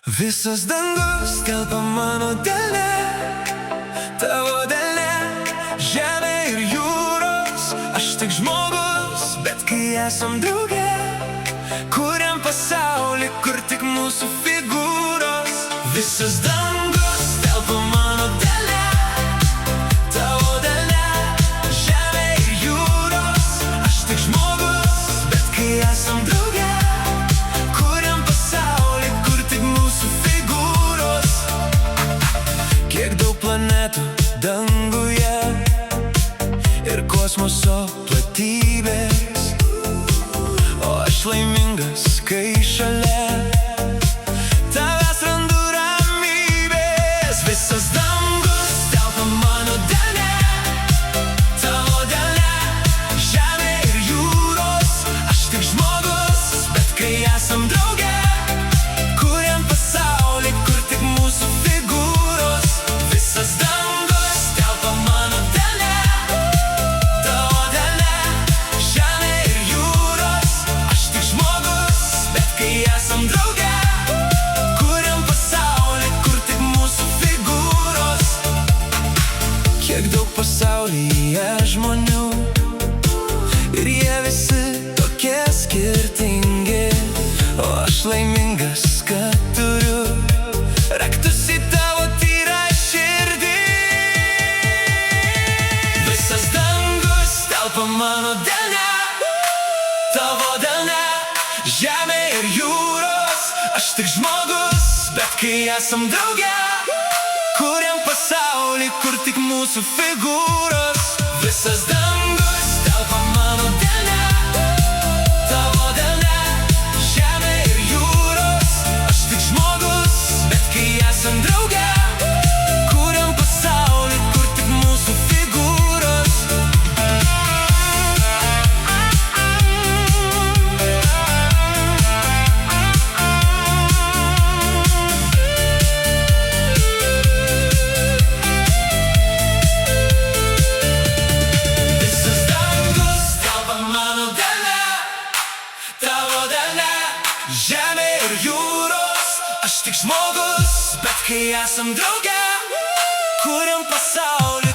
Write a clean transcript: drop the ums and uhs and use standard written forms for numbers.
Visas dangus telpa mano delne, tavo delne, žemė ir jūros. Aš tik žmogus, bet kai esam drauge, kuriam pasaulį, kur tik mūsų figūros. Visas dangus telpa mano delne, tavo delne, žemė ir jūros. Aš tik žmogus, bet kai esam drauge, kuriam pasaulį, kur tik mūsų figūros. Kiek daug planetų danguje ir kosmoso platybės, o aš laimingas, kai šalia tavęs randu ramybės. Visas dangus telpa mano delne, tavo delne, žemė ir jūros. Aš tik žmogus, bet kai esam drauge, kuriam pasaulį, kur tik mūsų figūros. Visas dangus telpa mano delne, tavo delne, žemė ir jūros. Aš tik žmogus, bet kai esam drauge, kuriam pasaulį, kur tik mūsų figūros. Kiek daug pasaulyje žmonių, ir jie visi tokie skirtingi, o aš laimingas, kad turiu raktus į tavo tyrą širdį. Visas dangus telpa mano delne, tavo delne, žemė ir jūros. Aš tik žmogus, bet kai esam drauge, kuriam pasaulį, kur tik mūsų figūros. Visas dangus telpa mano delne, tavo delne, žemė ir jūros. Aš tik žmogus, bet kai esam drauge, kuriam pasaulį, kur tik mūsų figūros. Visas dangus telpa mano delne, tavo delne, žemė ir jūros. Aš tik žmogus, bet kai esam drauge, kuriam pasaulį.